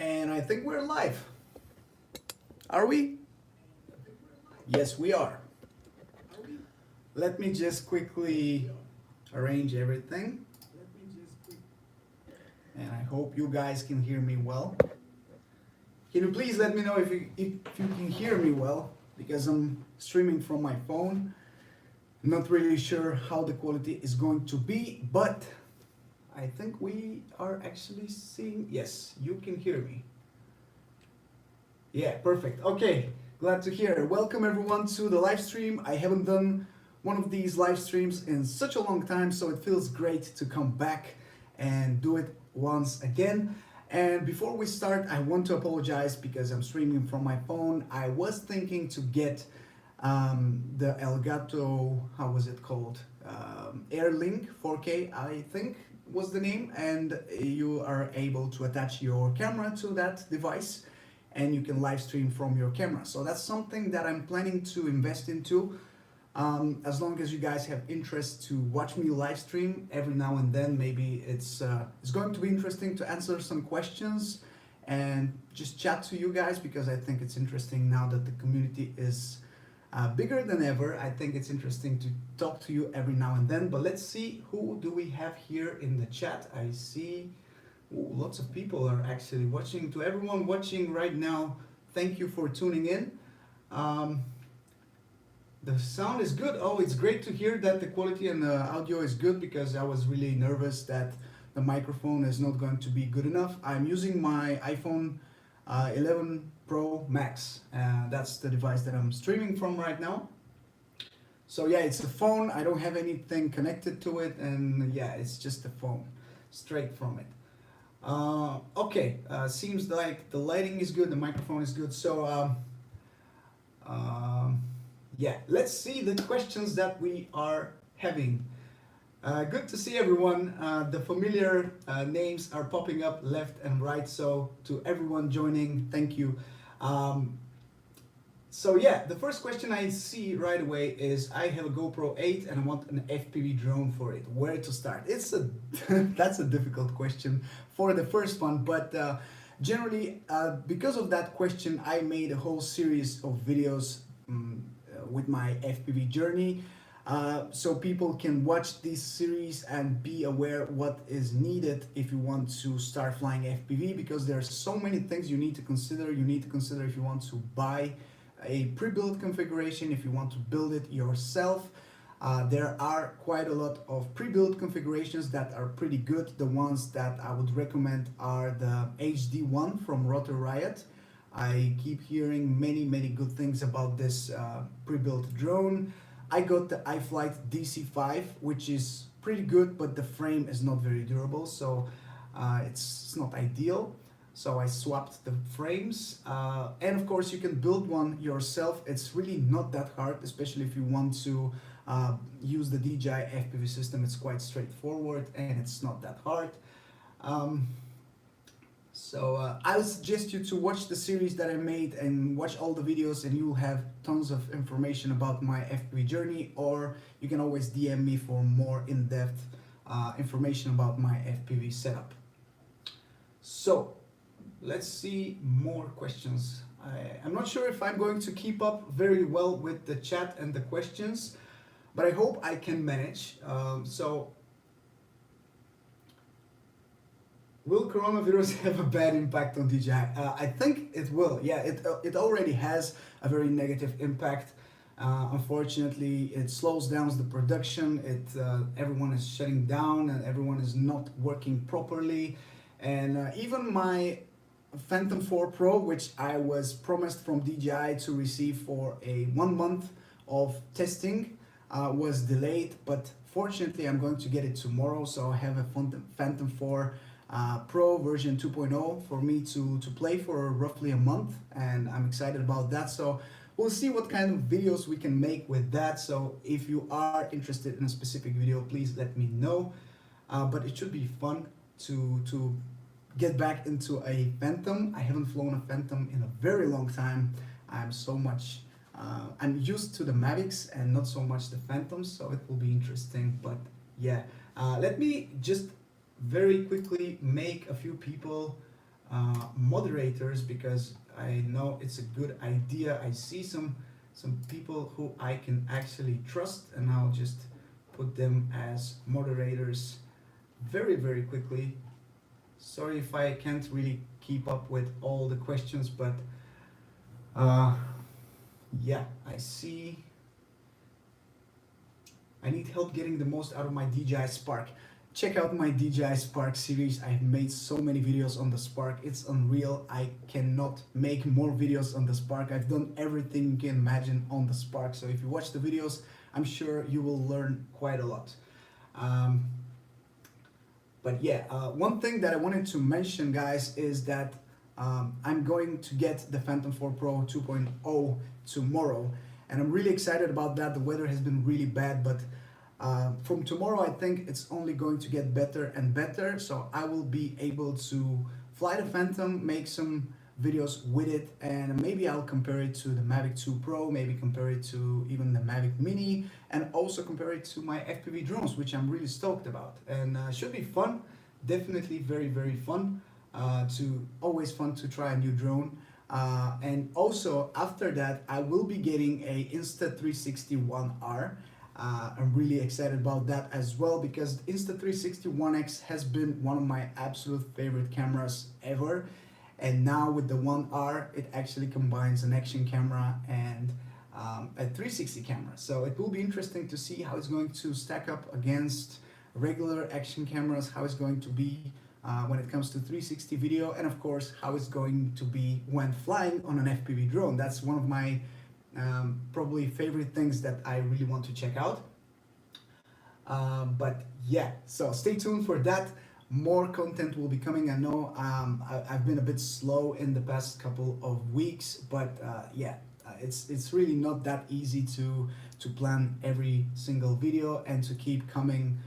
And I think we're live. Are we? Yes, we are. Let me just quickly arrange everything. And I hope you guys can hear me well. Can you please let me know if you can hear me well? Because I'm streaming from my phone. I'm not really sure how the quality is going to be, but I think we are actually seeing, yes, you can hear me. Yeah, perfect. Okay, glad to hear. Welcome everyone to the live stream. I haven't done one of these live streams in such a long time, so it feels great to come back and do it once again. And before we start, I want to apologize because I'm streaming from my phone. I was thinking to get the Elgato, how was it called? Airlink 4K, I think was the name, and you are able to attach your camera to that device and you can live stream from your camera. So that's something that I'm planning to invest into. As long as you guys have interest to watch me live stream every now and then, maybe it's going to be interesting to answer some questions and just chat to you guys, because I think it's interesting now that the community is bigger than ever. I think it's interesting to talk to you every now and then. But let's see, who do we have here in the chat? I see lots of people are actually watching. To everyone watching right now, thank you for tuning in. The sound is good. Oh, it's great to hear that the quality and the audio is good, because I was really nervous that the microphone is not going to be good enough. I'm using my iPhone 11 Pro Max. That's the device that I'm streaming from right now. So yeah, it's a phone. I don't have anything connected to it, and yeah, it's just a phone straight from it. Okay, seems like the lighting is good, the microphone is good. So yeah, let's see the questions that we are having. Good to see everyone. The familiar names are popping up left and right. So to everyone joining, thank you. So yeah, the first question I see right away is, I have a GoPro 8 and I want an FPV drone for it. Where to start? It's a that's a difficult question for the first one, but generally because of that question, I made a whole series of videos with my FPV journey, so people can watch this series and be aware what is needed if you want to start flying FPV, because there's so many things you need to consider. You need to consider if you want to buy a pre-built configuration, if you want to build it yourself. There are quite a lot of pre-built configurations that are pretty good. The ones that I would recommend are the HD1 from Rotor Riot. I keep hearing many good things about this pre-built drone. I got the iFlight DC5, which is pretty good, but the frame is not very durable, so it's not ideal. So I swapped the frames, and of course you can build one yourself. It's really not that hard, especially if you want to use the DJI FPV system. It's quite straightforward and it's not that hard. I would suggest you to watch the series that I made and watch all the videos, and you'll have tons of information about my FPV journey, or you can always DM me for more in-depth information about my FPV setup. So let's see more questions. I'm not sure if I'm going to keep up very well with the chat and the questions, but I hope I can manage. Will coronavirus have a bad impact on DJI? I think it will. Yeah, it already has a very negative impact. Unfortunately, it slows down the production. Everyone is shutting down and everyone is not working properly. And even my Phantom 4 Pro, which I was promised from DJI to receive for a 1 month of testing, was delayed. But fortunately, I'm going to get it tomorrow. So I have a Phantom 4 Pro version 2.0 for me to play for roughly a month, and I'm excited about that. So we'll see what kind of videos we can make with that. So if you are interested in a specific video, please let me know. But it should be fun to get back into a Phantom. I haven't flown a Phantom in a very long time. I'm used to the Mavics and not so much the Phantoms, so it will be interesting. But yeah, let me just very quickly make a few people moderators, because I know it's a good idea. I see some people who I can actually trust, and I'll just put them as moderators very quickly. Sorry if I can't really keep up with all the questions, but yeah, I see. I need help getting the most out of my DJI Spark. Check out my DJI Spark series. I've made so many videos on the Spark. It's unreal. I cannot make more videos on the Spark. I've done everything you can imagine on the Spark. So if you watch the videos, I'm sure you will learn quite a lot. But yeah, one thing that I wanted to mention, guys, is that I'm going to get the Phantom 4 Pro 2.0 tomorrow, and I'm really excited about that. The weather has been really bad, but from tomorrow I think it's only going to get better and better. So I will be able to fly the Phantom, make some videos with it, and maybe I'll compare it to the Mavic 2 Pro, maybe compare it to even the Mavic Mini, and also compare it to my FPV drones, which I'm really stoked about. And should be fun, definitely very fun. Always fun to try a new drone. And also after that I will be getting a Insta360 1R. I'm really excited about that as well, because the Insta360 1X has been one of my absolute favorite cameras ever. And now with the 1R, it actually combines an action camera and a 360 camera. So it will be interesting to see how it's going to stack up against regular action cameras, how it's going to be when it comes to 360 video, and of course how it's going to be when flying on an FPV drone. That's one of my probably favorite things that I really want to check out. But yeah, so stay tuned for that. More content will be coming. I know I've been a bit slow in the past couple of weeks, but yeah, it's really not that easy to plan every single video and to keep coming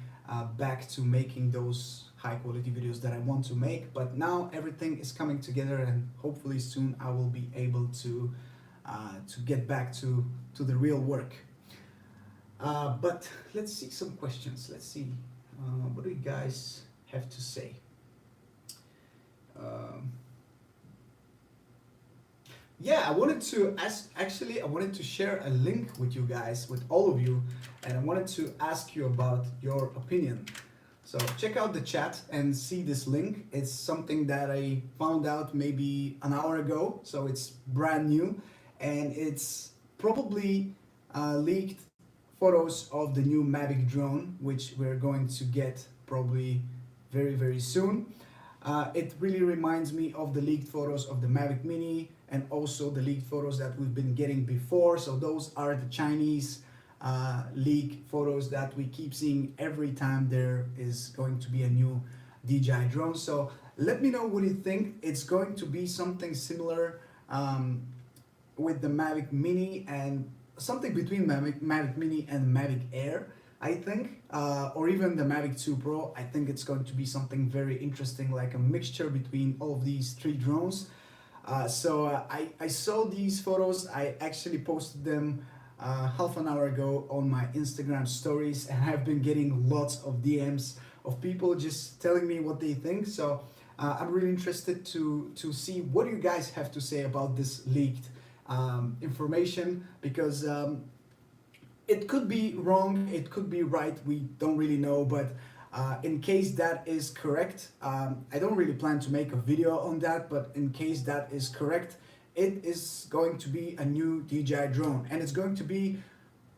back to making those high quality videos that I want to make. But now everything is coming together, and hopefully soon I will be able to get back to the real work. But let's see some questions. Let's see what do you guys have to say. Yeah, I wanted to I wanted to share a link with you guys, with all of you, and I wanted to ask you about your opinion. So check out the chat and see this link. It's something that I found out maybe an hour ago, so it's brand new, and it's probably leaked photos of the new Mavic drone, which we're going to get probably very soon. It really reminds me of the leaked photos of the Mavic Mini, and also the leaked photos that we've been getting before. So those are the Chinese leak photos that we keep seeing every time there is going to be a new DJI drone. So let me know what you think. It's going to be something similar with the Mavic Mini, and something between Mavic Mini and Mavic Air, I think, or even the Mavic 2 Pro. I think it's going to be something very interesting, like a mixture between all of these three drones. So I saw these photos. I actually posted them half an hour ago on my Instagram stories, and I've been getting lots of DMs of people just telling me what they think. So I'm really interested to see what you guys have to say about this leaked information, because it could be wrong, it could be right, we don't really know. But in case that is correct, I don't really plan to make a video on that, but in case that is correct, it is going to be a new DJI drone, and it's going to be,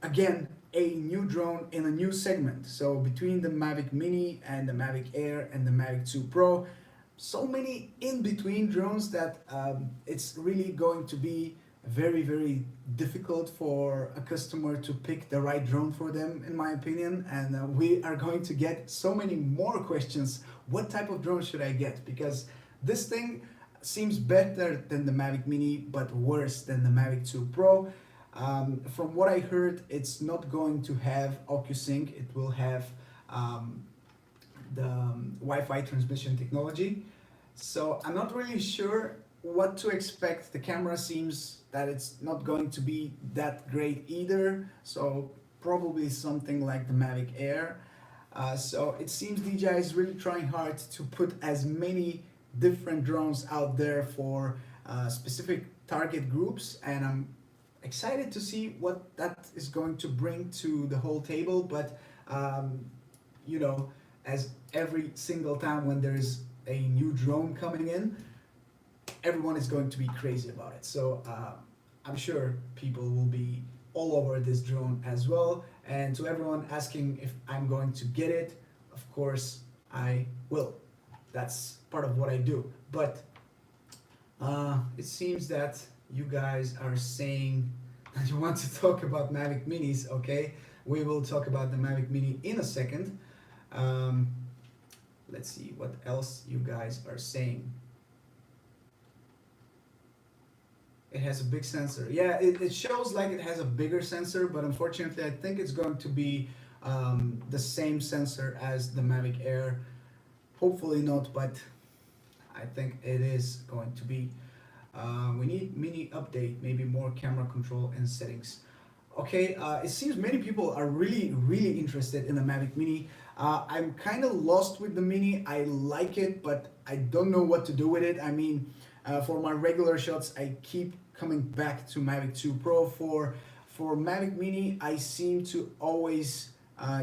again, a new drone in a new segment. So between the Mavic Mini and the Mavic Air and the Mavic 2 Pro, so many in-between drones that it's really going to be very difficult for a customer to pick the right drone for them, in my opinion. And we are going to get so many more questions. What type of drone should I get? Because this thing seems better than the Mavic Mini, but worse than the Mavic 2 Pro. From what I heard, it's not going to have OcuSync. It will have the Wi-Fi transmission technology. So I'm not really sure what to expect. The camera seems that it's not going to be that great either. So probably something like the Mavic Air. So it seems DJI is really trying hard to put as many different drones out there for specific target groups, and I'm excited to see what that is going to bring to the whole table. But you know, as every single time when there's a new drone coming in, everyone is going to be crazy about it. So I'm sure people will be all over this drone as well. And to everyone asking if I'm going to get it, of course I will. That's part of what I do. But it seems that you guys are saying that you want to talk about Mavic Minis. Okay, we will talk about the Mavic Mini in a second. Let's see what else you guys are saying. It has a big sensor. Yeah, it shows like it has a bigger sensor, but unfortunately I think it's going to be the same sensor as the Mavic Air. Hopefully not, but I think it is going to be. We need mini update, maybe more camera control and settings. Okay, it seems many people are really interested in the Mavic Mini. I'm kind of lost with the Mini. I like it, but I don't know what to do with it. I mean, for my regular shots, I keep coming back to Mavic 2 Pro. For Mavic Mini, I seem to always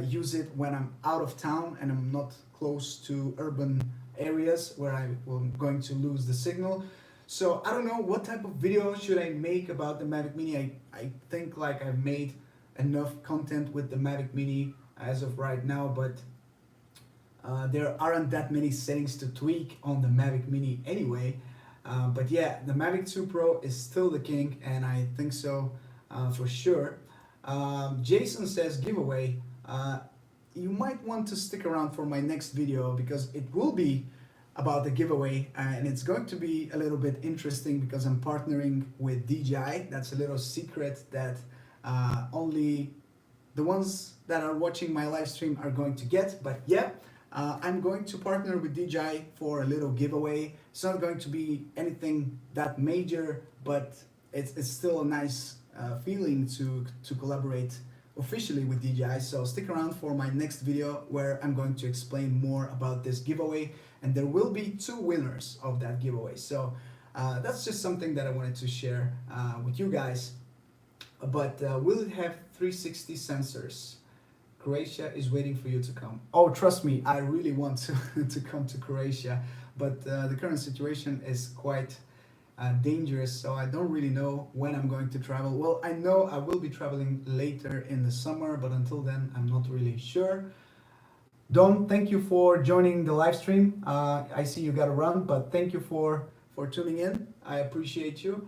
use it when I'm out of town and I'm not close to urban areas where I'm going to lose the signal. So I don't know what type of video should I make about the Mavic Mini. I think like I've made enough content with the Mavic Mini as of right now, but there aren't that many settings to tweak on the Mavic Mini anyway. But yeah, the Mavic 2 Pro is still the king, and I think so for sure. Jason says giveaway. You might want to stick around for my next video because it will be about the giveaway, and it's going to be a little bit interesting because I'm partnering with DJI. That's a little secret that only the ones that are watching my live stream are going to get. But yeah, I'm going to partner with DJI for a little giveaway. It's not going to be anything that major, but it's still a nice feeling to collaborate officially with DJI. So stick around for my next video where I'm going to explain more about this giveaway, and there will be 2 winners of that giveaway. So that's just something that I wanted to share with you guys. But will it have 360 sensors? Croatia is waiting for you to come. Oh, trust me, I really want to come to Croatia, but the current situation is quite dangerous, so I don't really know when I'm going to travel. Well, I know I will be traveling later in the summer, but until then I'm not really sure. Don, thank you for joining the live stream. I see you gotta run, but thank you for tuning in. I appreciate you.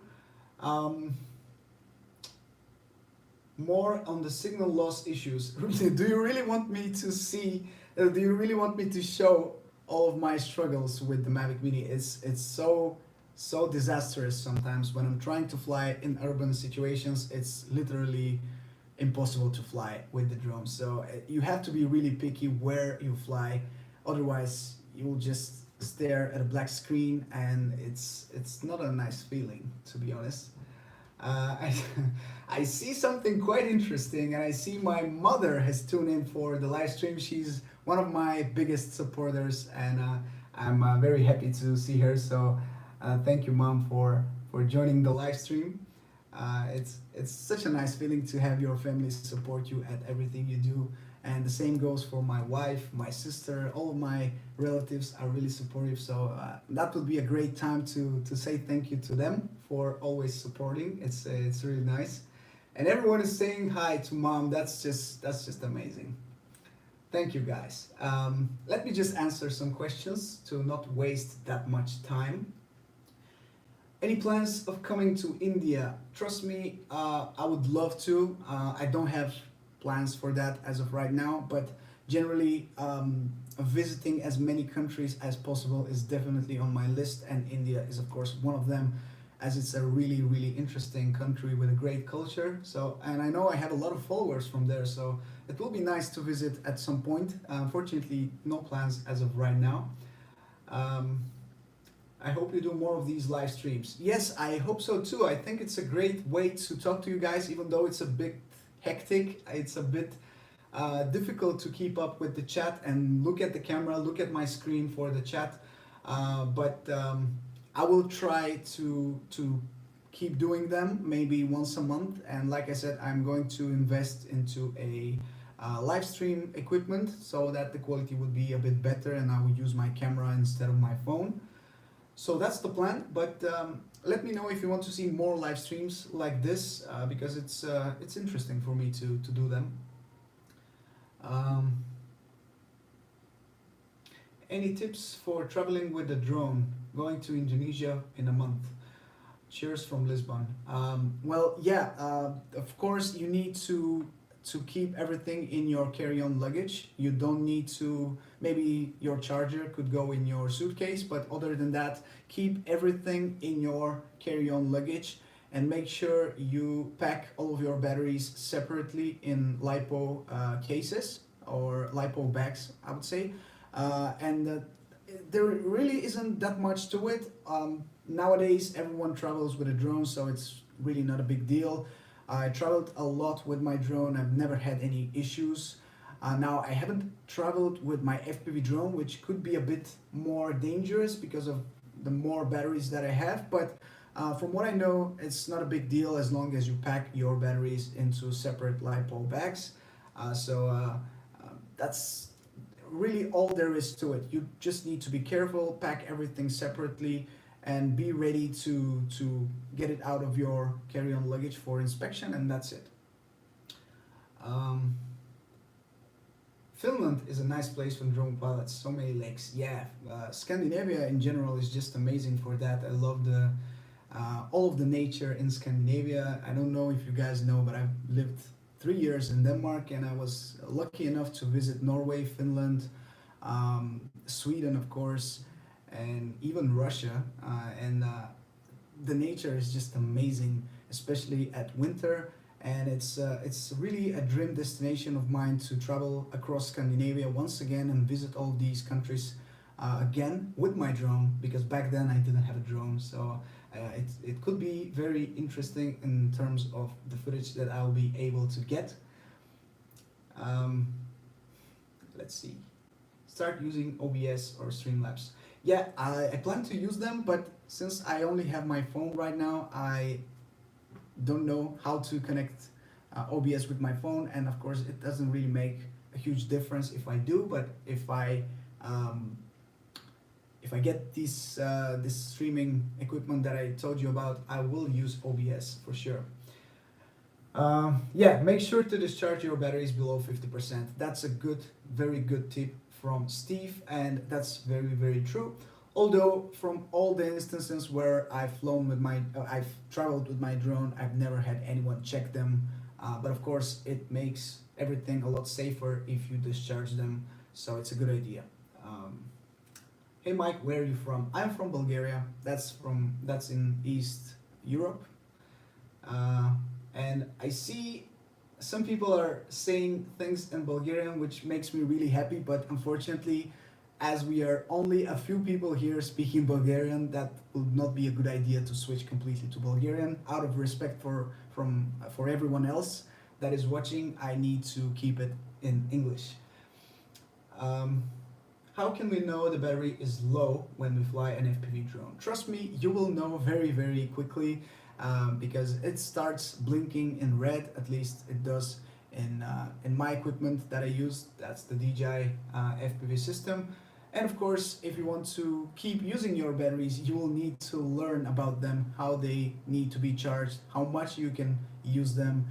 More on the signal loss issues. Do you really want me to see, do you really want me to show all of my struggles with the Mavic Mini? It's so disastrous sometimes. When I'm trying to fly in urban situations, it's literally impossible to fly with the drone. So you have to be really picky where you fly, otherwise you'll just stare at a black screen, and it's not a nice feeling, to be honest. I see something quite interesting, and I see my mother has tuned in for the live stream. She's one of my biggest supporters, and I'm very happy to see her. So thank you, Mom, for joining the live stream. It's such a nice feeling to have your family support you at everything you do, and the same goes for my wife, my sister. All of my relatives are really supportive, so that would be a great time to say thank you to them for always supporting. It's really nice, and everyone is saying hi to Mom. That's just amazing. Thank you, guys. Let me just answer some questions to not waste that much time. Any plans of coming to India? Trust me, I would love to. I don't have plans for that as of right now, but generally visiting as many countries as possible is definitely on my list, and India is of course one of them. as it's a really interesting country with a great culture. So, and I know I have a lot of followers from there, so it will be nice to visit at some point. Unfortunately, no plans as of right now. Um, I hope you do more of these live streams. Yes, I hope so too. I think it's a great way to talk to you guys, even though it's a bit hectic. It's a bit difficult to keep up with the chat and look at the camera, look at my screen for the chat. But I will try to keep doing them maybe once a month. And like I said, I'm going to invest into a live stream equipment so that the quality will be a bit better and I will use my camera instead of my phone. So that's the plan, but let me know if you want to see more live streams like this because it's interesting for me to do them. Any tips for traveling with a drone, going to Indonesia in a month? Cheers from Lisbon. Well, yeah, of course you need to keep everything in your carry-on luggage. You don't need to, maybe your charger could go in your suitcase, but other than that, keep everything in your carry-on luggage and make sure you pack all of your batteries separately in LiPo cases or LiPo bags, I would say. There really isn't that much to it. Nowadays, everyone travels with a drone, so it's really not a big deal. I traveled a lot with my drone. I've never had any issues. Now, I haven't traveled with my FPV drone, which could be a bit more dangerous because of the more batteries that I have. But from what I know, it's not a big deal as long as you pack your batteries into separate LiPo bags. That's really all there is to it. You just need to be careful, pack everything separately, and be ready to get it out of your carry-on luggage for inspection, and that's it. Finland is a nice place for drone pilots, so many lakes. Yeah, Scandinavia in general is just amazing for that. I love the all of the nature in Scandinavia. I don't know if you guys know, but I've lived 3 years in Denmark, and I was lucky enough to visit Norway, Finland, Sweden, of course, and even Russia. The nature is just amazing, especially at winter. And it's really a dream destination of mine to travel across Scandinavia once again and visit all these countries again with my drone, because back then I didn't have a drone. So it could be very interesting in terms of the footage that I'll be able to get. Let's see. Start using OBS or Streamlabs. Yeah, I plan to use them, but since I only have my phone right now, I don't know how to connect OBS with my phone, and of course it doesn't really make a huge difference if I do, but if I get this streaming equipment that I told you about, I will use OBS for sure. Yeah, make sure to discharge your batteries below 50%. That's a very good tip from Steve, and that's very true. Although from all the instances where I've traveled with my drone, I've never had anyone check them. But of course, it makes everything a lot safer if you discharge them. So it's a good idea. Hey Mike, where are you from? I'm from Bulgaria. That's in East Europe. And I see some people are saying things in Bulgarian, which makes me really happy, but unfortunately, as we are only a few people here speaking Bulgarian, that would not be a good idea to switch completely to Bulgarian. Out of respect for everyone else that is watching, I need to keep it in English. How can we know the battery is low when we fly an FPV drone? Trust me, you will know very quickly. Because it starts blinking in red, at least it does in my equipment that I use. That's the DJI FPV system. And of course, if you want to keep using your batteries, you will need to learn about them, how they need to be charged, how much you can use them,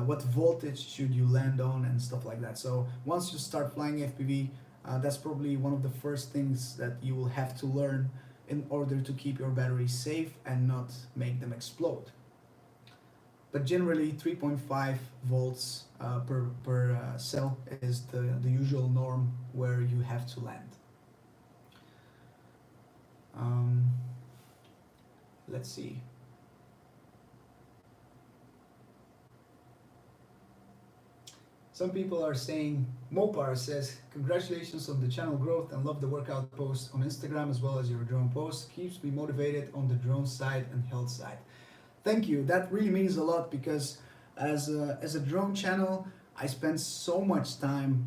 what voltage should you land on, and stuff like that. So once you start flying FPV, that's probably one of the first things that you will have to learn in order to keep your batteries safe and not make them explode. But generally 3.5 volts per cell is the usual norm where you have to land. Let's see. Some people are saying, Mopar says, congratulations on the channel growth and love the workout posts on Instagram as well as your drone posts. Keeps me motivated on the drone side and health side. Thank you. That really means a lot because as a drone channel, I spend so much time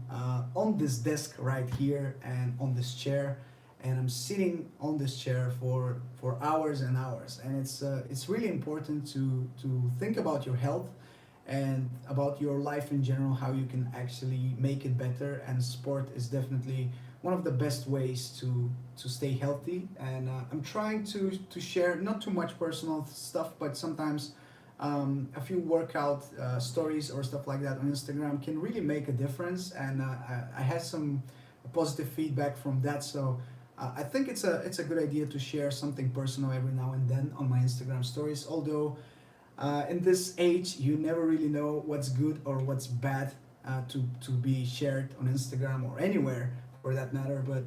on this desk right here and on this chair, and I'm sitting on this chair for hours and hours. And it's really important to think about your health and about your life in general, how you can actually make it better. And sport is definitely one of the best ways to stay healthy. And I'm trying to share not too much personal stuff, but sometimes a few workout stories or stuff like that on Instagram can really make a difference. And I had some positive feedback from that, so I think it's a good idea to share something personal every now and then on my Instagram stories. Although in this age, you never really know what's good or what's bad to be shared on Instagram or anywhere for that matter. But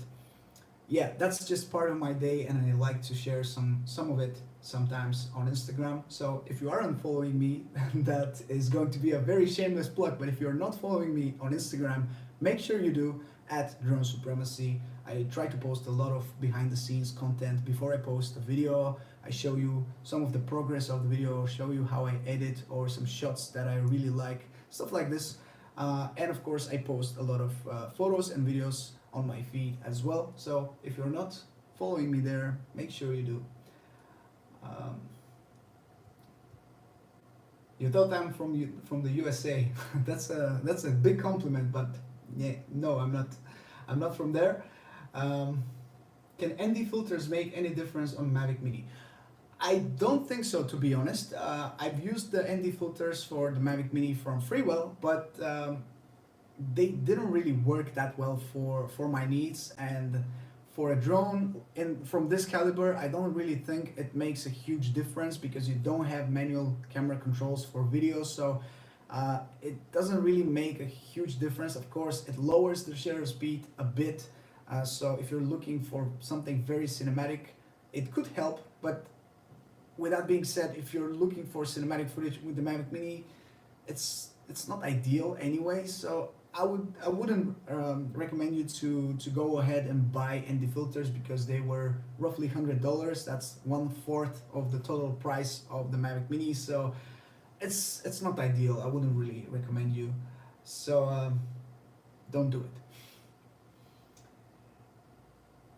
yeah, that's just part of my day, and I like to share some of it sometimes on Instagram. So if you are unfollowing me, that is going to be a very shameless plug. But if you're not following me on Instagram, make sure you do, at Drone Supremacy. I try to post a lot of behind the scenes content before I post a video. I show you some of the progress of the video, show you how I edit or some shots that I really like, stuff like this. And of course I post a lot of photos and videos on my feed as well. So if you're not following me there, make sure you do. You thought I'm from the USA. that's a big compliment, but yeah, no, I'm not from there. Can ND filters make any difference on Mavic Mini? I don't think so, to be honest. I've used the ND filters for the Mavic Mini from Freewell, but they didn't really work that well for my needs. And for a drone from this caliber, I don't really think it makes a huge difference because you don't have manual camera controls for video. So it doesn't really make a huge difference. Of course, it lowers the shutter speed a bit. So if you're looking for something very cinematic, it could help. But with that being said, if you're looking for cinematic footage with the Mavic Mini, it's not ideal anyway. So I wouldn't recommend you to go ahead and buy ND filters because they were roughly $100. That's 1/4 of the total price of the Mavic Mini. So it's not ideal. I wouldn't really recommend you. So don't do it.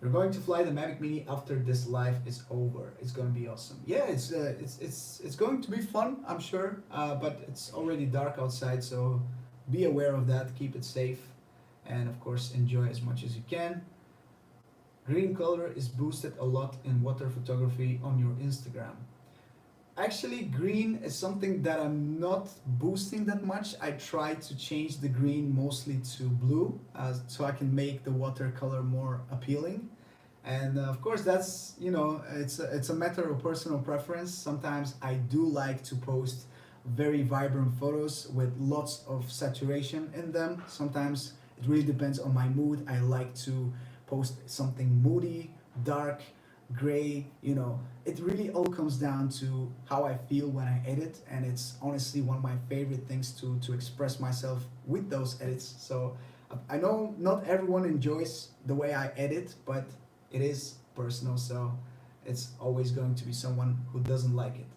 You're going to fly the Mavic Mini after this live is over. It's going to be awesome. Yeah, it's going to be fun, I'm sure. But it's already dark outside, so be aware of that. Keep it safe, and of course enjoy as much as you can. Green color is boosted a lot in water photography on your Instagram. Actually, green is something that I'm not boosting that much. I try to change the green mostly to blue so I can make the watercolor more appealing. And of course, that's, you know, it's a matter of personal preference. Sometimes I do like to post very vibrant photos with lots of saturation in them. Sometimes it really depends on my mood. I like to post something moody, dark, gray, you know. It really all comes down to how I feel when I edit, and it's honestly one of my favorite things to express myself with those edits. So I know not everyone enjoys the way I edit, but it is personal, so it's always going to be someone who doesn't like it.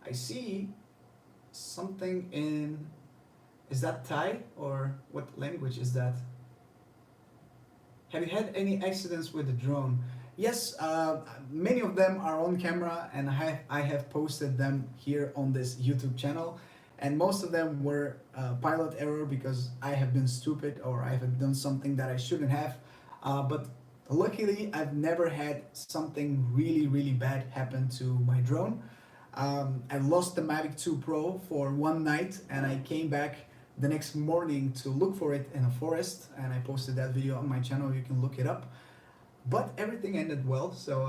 I see something in, is that Thai or what language is that? Have you had any accidents with the drone? Yes, many of them are on camera, and I have posted them here on this YouTube channel, and most of them were pilot error because I have been stupid or I have done something that I shouldn't have. But luckily, I've never had something really bad happen to my drone. I lost the Mavic 2 Pro for one night, and I came back the next morning to look for it in a forest, and I posted that video on my channel. You can look it up. But everything ended well, so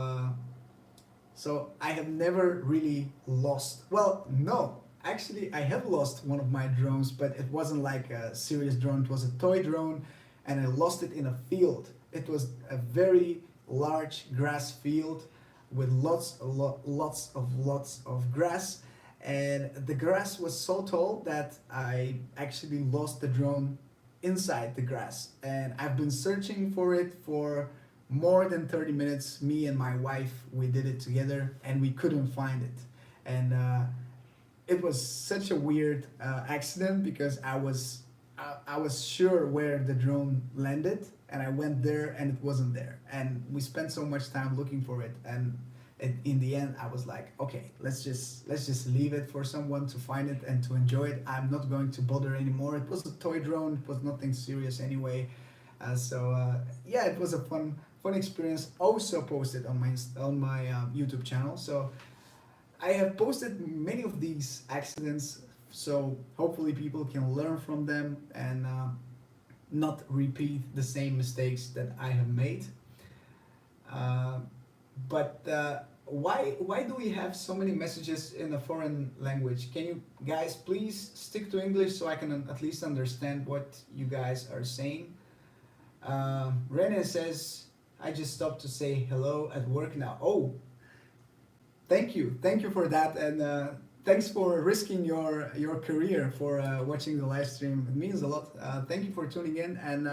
I have never really lost. Well, no, actually I have lost one of my drones, but it wasn't like a serious drone. It was a toy drone, and I lost it in a field. It was a very large grass field. with lots of grass, and the grass was so tall that I actually lost the drone inside the grass, and I've been searching for it for more than 30 minutes. Me and my wife, we did it together, and we couldn't find it. And it was such a weird accident because I was sure where the drone landed, and I went there and it wasn't there, and we spent so much time looking for it, and in the end I was like, okay, let's just leave it for someone to find it and to enjoy it. I'm not going to bother anymore. It was a toy drone, it was nothing serious anyway. Yeah, it was a fun experience. Also posted on my YouTube channel. So I have posted many of these accidents, so hopefully people can learn from them and not repeat the same mistakes that I have made. But why do we have so many messages in a foreign language? Can you guys please stick to English so I can at least understand what you guys are saying? Rene says, I just stopped to say hello at work now. Oh, thank you for that, and thanks for risking your career for watching the live stream. It means a lot. Thank you for tuning in, and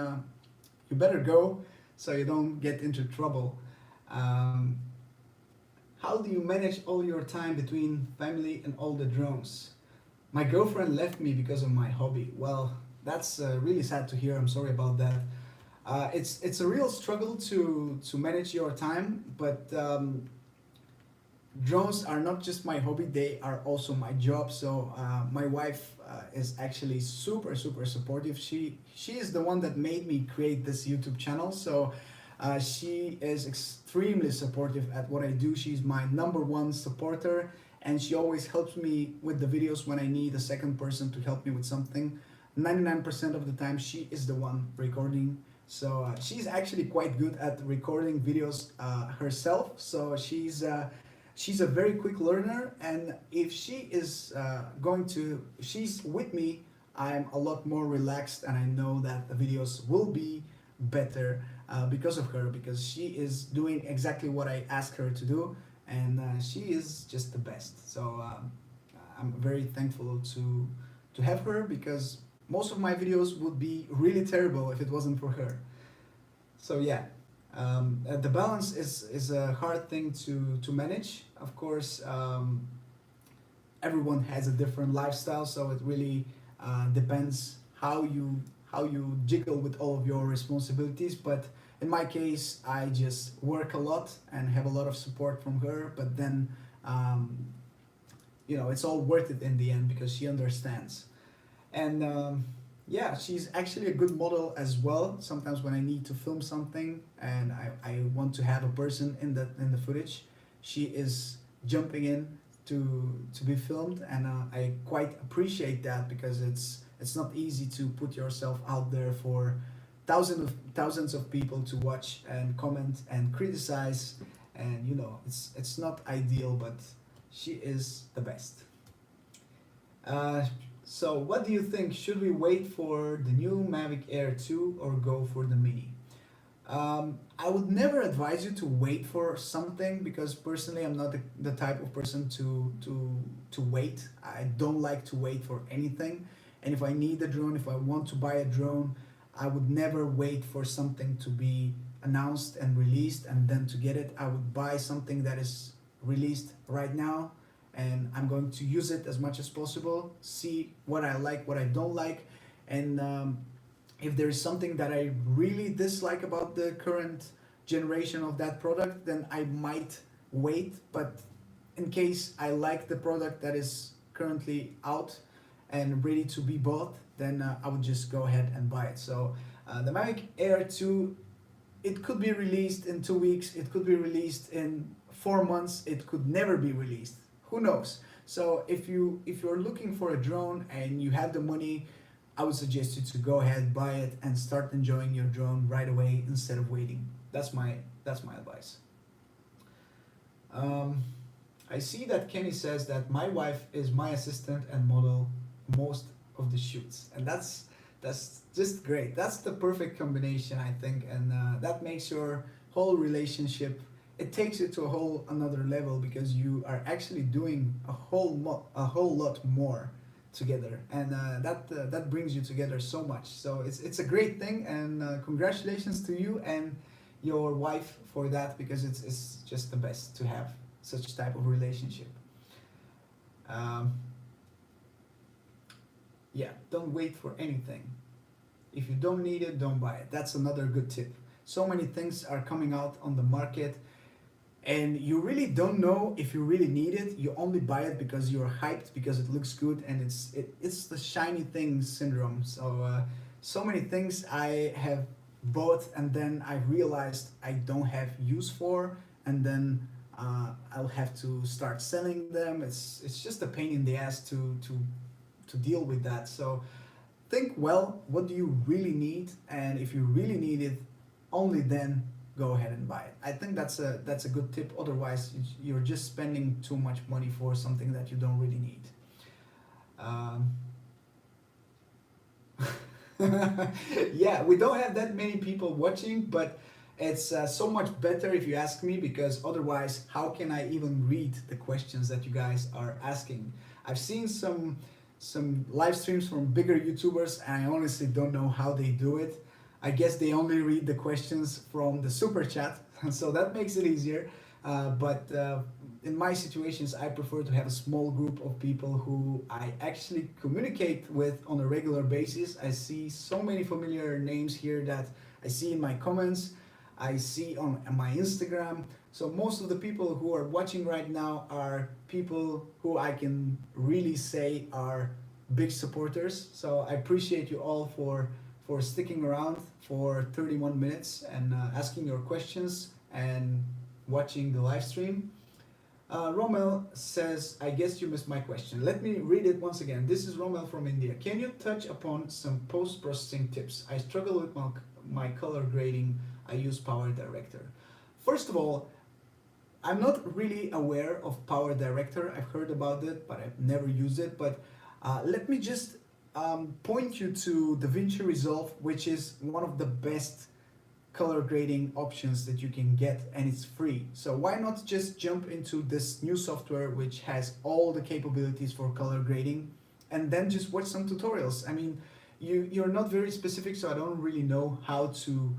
you better go so you don't get into trouble. How do you manage all your time between family and all the drones? My girlfriend left me because of my hobby. Well, that's really sad to hear. I'm sorry about that. It's a real struggle to manage your time, but drones are not just my hobby, they are also my job. So my wife is actually super supportive. She is the one that made me create this YouTube channel. So she is extremely supportive at what I do. She's my #1 supporter, and she always helps me with the videos when I need a second person to help me with something. 99% of the time she is the one recording. So she's actually quite good at recording videos herself. So she's a very quick learner, and if she is she's with me, I'm a lot more relaxed, and I know that the videos will be better because of her, because she is doing exactly what I ask her to do, and she is just the best. So I'm very thankful to have her, because most of my videos would be really terrible if it wasn't for her. So yeah, the balance is a hard thing to manage. Of course, everyone has a different lifestyle, so it really depends how you jiggle with all of your responsibilities. But in my case, I just work a lot and have a lot of support from her, but then it's all worth it in the end because she understands. And yeah, she's actually a good model as well. Sometimes when I need to film something and I want to have a person in the footage, she is jumping in to be filmed, and I quite appreciate that, because it's not easy to put yourself out there for thousands of people to watch and comment and criticize, and it's not ideal, but she is the best. So what do you think? Should we wait for the new Mavic Air 2 or go for the Mini? I would never advise you to wait for something, because personally I'm not the type of person to wait. I don't like to wait for anything. And if I need a drone, if I want to buy a drone, I would never wait for something to be announced and released and then to get it. I would buy something that is released right now, and I'm going to use it as much as possible, see what I like, what I don't like, and if there is something that I really dislike about the current generation of that product, then I might wait. But in case I like the product that is currently out and ready to be bought, then I would just go ahead and buy it. So the Mavic Air 2, it could be released in 2 weeks, it could be released in 4 months, it could never be released. Who knows? So if you're looking for a drone and you have the money, I would suggest you to go ahead, buy it, and start enjoying your drone right away instead of waiting. That's my advice. I see that Kenny says that my wife is my assistant and model most of the shoots, and that's just great. That's the perfect combination, I think, and that makes your whole relationship it takes it to a whole another level because you are actually doing a whole lot more together, and that brings you together so much. So it's a great thing, and congratulations to you and your wife for that, because it's just the best to have such type of relationship. Um, yeah, don't wait for anything. If you don't need it, don't buy it. That's another good tip. So many things are coming out on the market, and you really don't know if you really need it. You only buy it because you're hyped, because it looks good, and it's the shiny thing syndrome. So so many things I have bought and then I realized I don't have use for, and then I'll have to start selling them. It's just a pain in the ass to deal with that. So think well, what do you really need, and if you really need it, only then go ahead and buy it. I think that's a good tip. Otherwise, you're just spending too much money for something that you don't really need. Yeah, we don't have that many people watching, but it's so much better if you ask me, because otherwise, how can I even read the questions that you guys are asking? I've seen some live streams from bigger YouTubers, and I honestly don't know how they do it. I guess they only read the questions from the super chat, so that makes it easier. But in my situations, I prefer to have a small group of people who I actually communicate with on a regular basis. I see so many familiar names here that I see in my comments, I see on my Instagram. So most of the people who are watching right now are people who I can really say are big supporters. So I appreciate you all for sticking around for 31 minutes and asking your questions and watching the live stream. Romel says, I guess you missed my question. Let me read it once again. This is Romel from India. Can you touch upon some post-processing tips? I struggle with my color grading. I use Power Director. First of all, I'm not really aware of Power Director. I've heard about it, but I've never used it. But let me just point you to DaVinci Resolve, which is one of the best color grading options that you can get, and it's free. So why not just jump into this new software which has all the capabilities for color grading, and then just watch some tutorials. I mean, you're not very specific, so I don't really know how to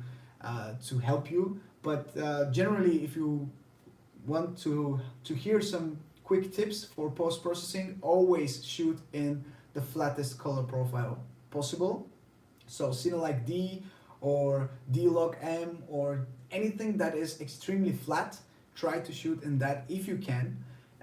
help you, but generally, if you want to hear some quick tips for post-processing, always shoot in the flattest color profile possible. So Cinelec D or D-Log M or anything that is extremely flat, try to shoot in that if you can,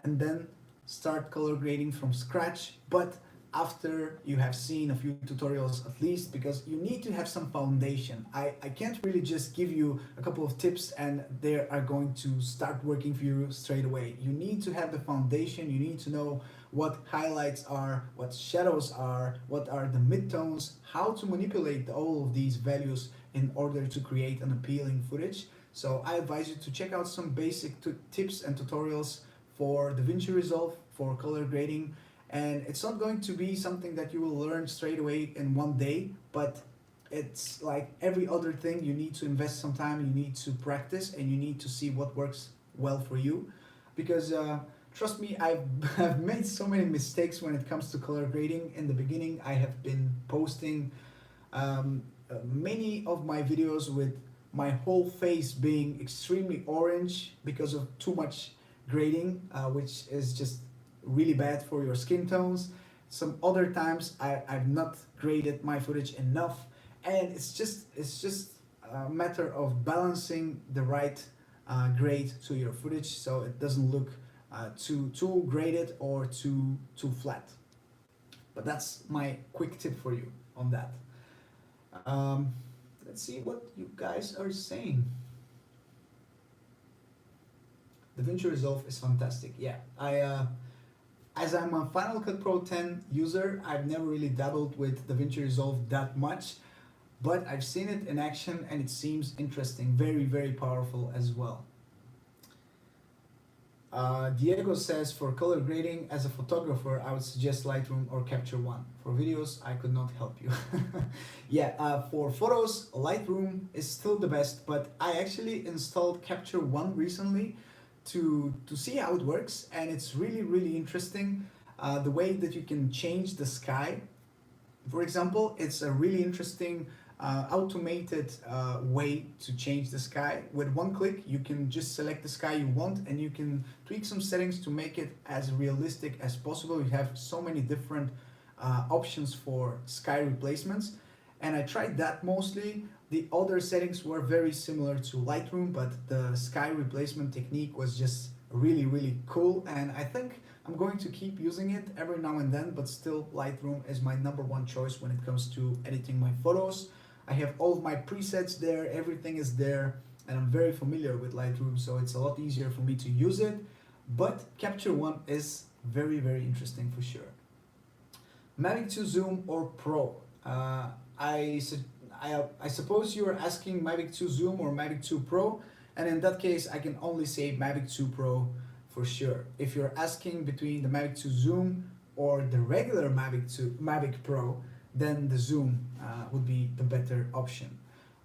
and then start color grading from scratch, but after you have seen a few tutorials at least, because you need to have some foundation. I can't really just give you a couple of tips and they are going to start working for you straight away. You need to have the foundation. You need to know what highlights are, what shadows are, what are the midtones, how to manipulate all of these values in order to create an appealing footage. So I advise you to check out some basic tips and tutorials for DaVinci Resolve for color grading. And it's not going to be something that you will learn straight away in one day, but it's like every other thing. You need to invest some time, you need to practice, and you need to see what works well for you. Because trust me, I've made so many mistakes when it comes to color grading. In the beginning, I have been posting many of my videos with my whole face being extremely orange because of too much grading, which is just really bad for your skin tones. Some other times I've not graded my footage enough, and it's just a matter of balancing the right grade to your footage so it doesn't look too graded or too flat. But that's my quick tip for you on that. Let's see what you guys are saying. DaVinci Resolve is fantastic. Yeah, as I'm a Final Cut Pro 10 user, I've never really dabbled with DaVinci Resolve that much, but I've seen it in action and it seems interesting, very, very powerful as well. Diego says, for color grading as a photographer, I would suggest Lightroom or Capture One. For videos, I could not help you. Yeah, for photos, Lightroom is still the best, but I actually installed Capture One recently to see how it works, and it's really, really interesting. The way that you can change the sky. For example, it's a really interesting automated way to change the sky. With one click, you can just select the sky you want, and you can tweak some settings to make it as realistic as possible. You have so many different options for sky replacements, and I tried that mostly. The other settings were very similar to Lightroom, but the sky replacement technique was just really, really cool, and I think I'm going to keep using it every now and then, but still Lightroom is my number one choice when it comes to editing my photos. I have all of my presets there, everything is there, and I'm very familiar with Lightroom, so it's a lot easier for me to use it. But Capture One is very, very interesting for sure. Mavic 2 Zoom or Pro? I suppose you are asking Mavic 2 Zoom or Mavic 2 Pro, and in that case I can only say Mavic 2 Pro for sure. If you're asking between the Mavic 2 Zoom or the regular Mavic Pro, then the Zoom would be the better option.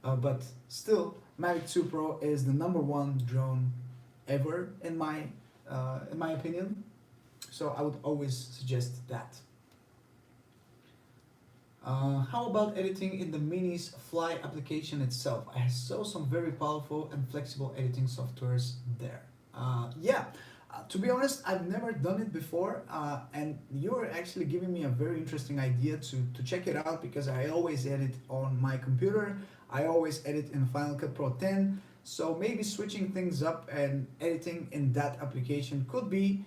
But still, Mavic 2 Pro is the number one drone ever in my opinion. So I would always suggest that. How about editing in the Mini's Fly application itself? I saw some very powerful and flexible editing softwares there. Yeah, to be honest, I've never done it before, and you're actually giving me a very interesting idea to check it out, because I always edit on my computer. I always edit in Final Cut Pro 10, so maybe switching things up and editing in that application could be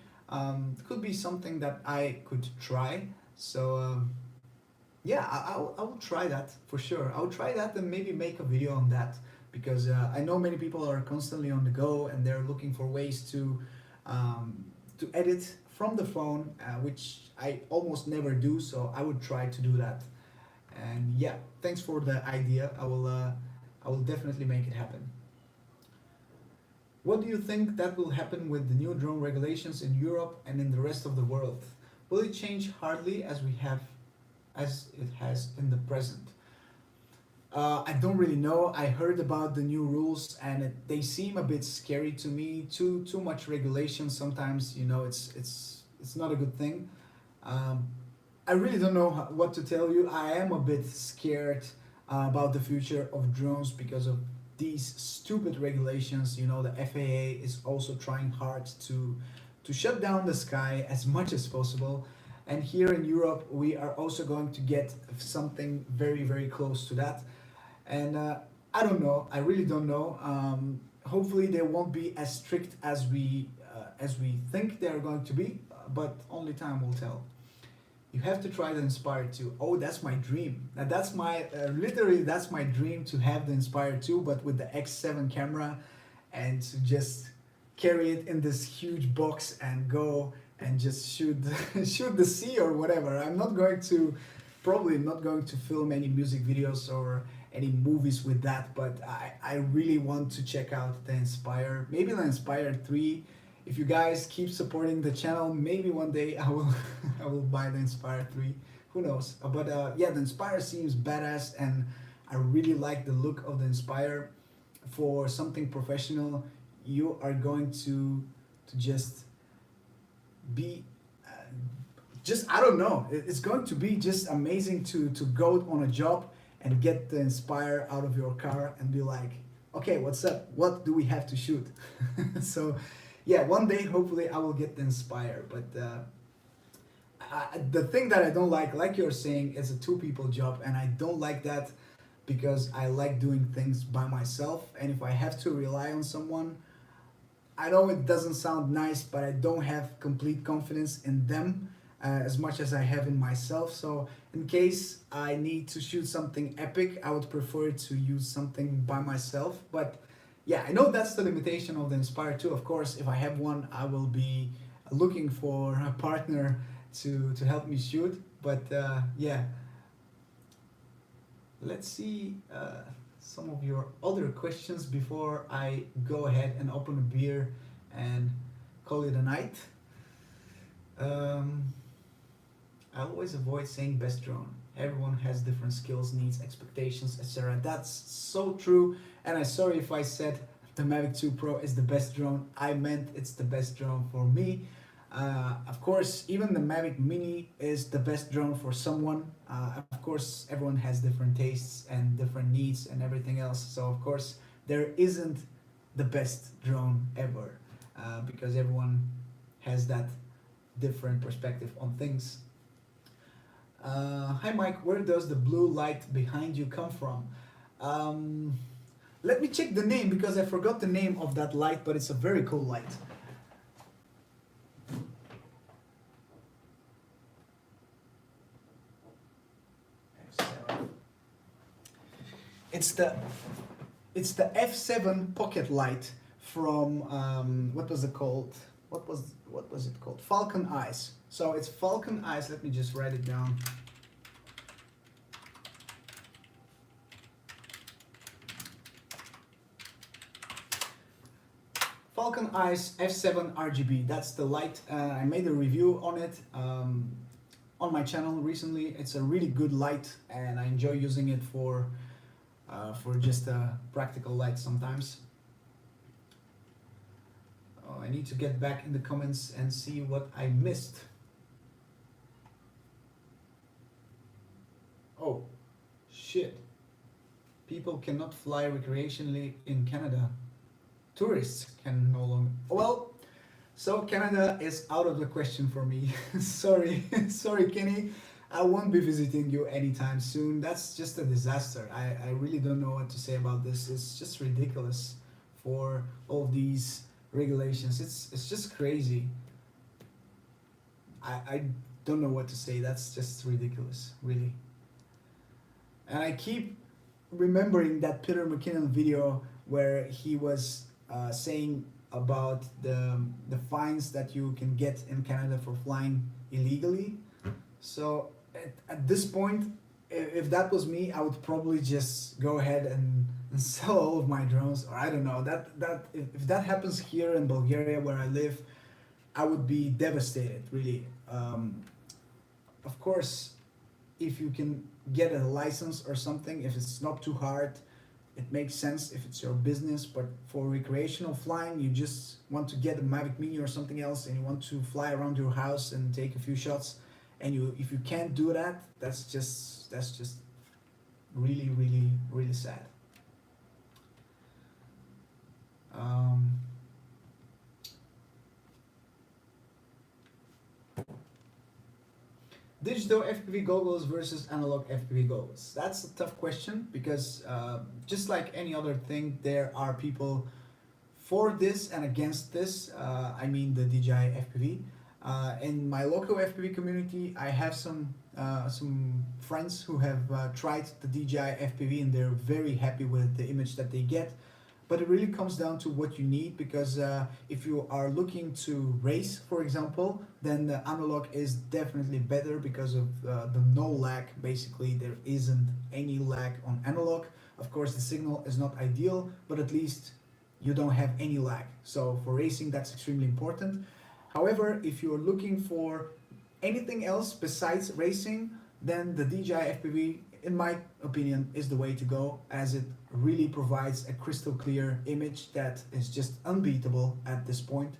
something that I could try. So yeah, I will try that for sure. I will try that and maybe make a video on that, because I know many people are constantly on the go and they're looking for ways to edit from the phone, which I almost never do. So I would try to do that. And yeah, thanks for the idea. I will definitely make it happen. What do you think that will happen with the new drone regulations in Europe and in the rest of the world? Will it change hardly as it has in the present? I don't really know. I heard about the new rules, and they seem a bit scary to me. Too much regulation sometimes. You know, it's not a good thing. I really don't know what to tell you. I am a bit scared about the future of drones because of these stupid regulations. You know, the FAA is also trying hard to shut down the sky as much as possible. And here in Europe, we are also going to get something very, very close to that. And I don't know. I really don't know. Hopefully, they won't be as strict as we think they are going to be. But only time will tell. You have to try the Inspire 2. Oh, that's my dream. Now that's my literally that's my dream, to have the Inspire 2, but with the X7 camera, and to just carry it in this huge box and go and just shoot the sea or whatever. I'm not going to, probably not going to film any music videos or any movies with that, but I really want to check out the Inspire, maybe the Inspire 3. If you guys keep supporting the channel, maybe one day I will I will buy the Inspire 3. Who knows? But yeah, the Inspire seems badass, and I really like the look of the Inspire. For something professional, you are going to just be just, I don't know, it's going to be just amazing to go on a job and get the Inspire out of your car and be like, okay, what's up, what do we have to shoot? So yeah, one day hopefully I will get the Inspire. But the thing that I don't like you're saying, is a two people job, and I don't like that, because I like doing things by myself. And if I have to rely on someone, I know it doesn't sound nice, but I don't have complete confidence in them as much as I have in myself. So in case I need to shoot something epic, I would prefer to use something by myself. But yeah, I know that's the limitation of the Inspire 2. Of course, if I have one, I will be looking for a partner to help me shoot. But yeah, let's see some of your other questions before I go ahead and open a beer and call it a night. I always avoid saying best drone. Everyone has different skills, needs, expectations, etc. That's so true. And I'm sorry if I said the Mavic 2 Pro is the best drone. I meant it's the best drone for me. Of course, even the Mavic Mini is the best drone for someone. Of course, everyone has different tastes and different needs and everything else. So of course, there isn't the best drone ever, because everyone has that different perspective on things. Hi Mike, where does the blue light behind you come from? Let me check the name because I forgot the name of that light, but it's a very cool light. It's the F7 pocket light from what was it called? What was it called? Falcon Eyes. So it's Falcon Eyes. Let me just write it down. Falcon Eyes F7 RGB. That's the light. I made a review on it on my channel recently. It's a really good light, and I enjoy using it for just a practical light sometimes. Oh, I need to get back in the comments and see what I missed. Oh, shit. People cannot fly recreationally in Canada. Tourists can no longer. Well, so Canada is out of the question for me. Sorry, sorry, Kenny. I won't be visiting you anytime soon. That's just a disaster. I really don't know what to say about this. It's just ridiculous for all these regulations. It's just crazy. I don't know what to say. That's just ridiculous, really. And I keep remembering that Peter McKinnon video where he was saying about the fines that you can get in Canada for flying illegally. So at this point, if that was me, I would probably just go ahead and sell all of my drones, or I don't know. If that happens here in Bulgaria where I live, I would be devastated, really. Of course, if you can get a license or something, if it's not too hard, it makes sense if it's your business. But for recreational flying, you just want to get a Mavic Mini or something else, and you want to fly around your house and take a few shots, and if you can't do that, that's just really, really, really sad. Digital FPV goggles versus analog FPV goggles. That's a tough question because just like any other thing, there are people for this and against this. I mean the DJI FPV. In my local FPV community, I have some friends who have tried the DJI FPV and they're very happy with the image that they get. But it really comes down to what you need, because if you are looking to race, for example, then the analog is definitely better because of the no lag. Basically, there isn't any lag on analog. Of course, the signal is not ideal, but at least you don't have any lag. So for racing, that's extremely important. However, if you're looking for anything else besides racing, then the DJI FPV, in my opinion, is the way to go, as it really provides a crystal clear image that is just unbeatable at this point.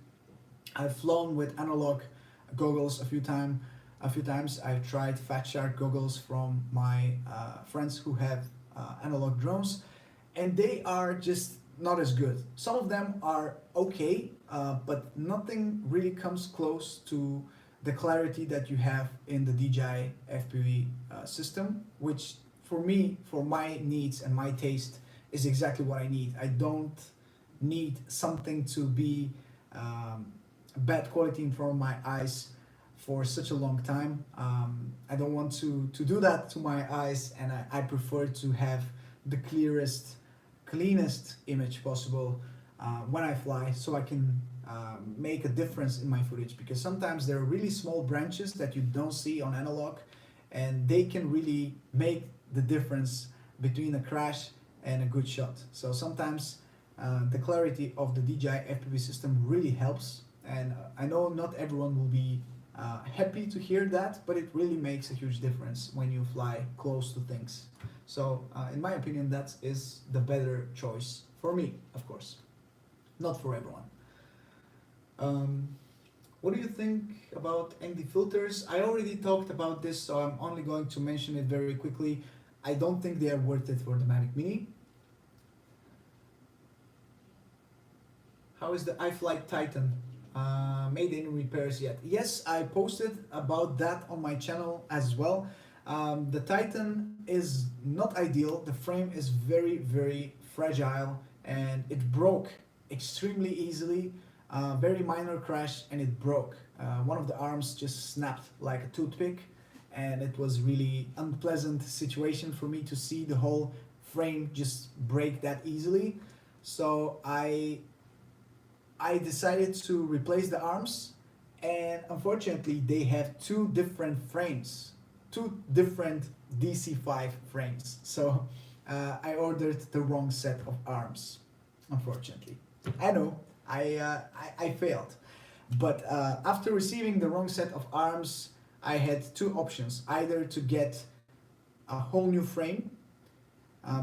I've flown with analog goggles a few times. I've tried Fat Shark goggles from my friends who have analog drones, and they are just not as good. Some of them are okay, but nothing really comes close to the clarity that you have in the DJI FPV system, which for me, for my needs and my taste, is exactly what I need. I don't need something to be bad quality in front of my eyes for such a long time. I don't want to do that to my eyes, and I prefer to have the cleanest image possible when I fly, so I can make a difference in my footage, because sometimes there are really small branches that you don't see on analog, and they can really make the difference between a crash and a good shot. So sometimes the clarity of the DJI FPV system really helps, And I know not everyone will be happy to hear that, but it really makes a huge difference when you fly close to things. So in my opinion, that is the better choice for me, of course, not for everyone. What do you think about ND filters? I already talked about this, so I'm only going to mention it very quickly. I don't think they are worth it for the Mavic Mini. How is the iFlight Titan made in repairs yet? Yes, I posted about that on my channel as well. The Titan is not ideal. The frame is very, very fragile and it broke extremely easily. Very minor crash and it broke. One of the arms just snapped like a toothpick, and it was really unpleasant situation for me to see the whole frame just break that easily. So I decided to replace the arms, and unfortunately they have two different frames, two different DC5 frames. So I ordered the wrong set of arms, unfortunately. I know, I failed. But after receiving the wrong set of arms, I had two options: either to get a whole new frame,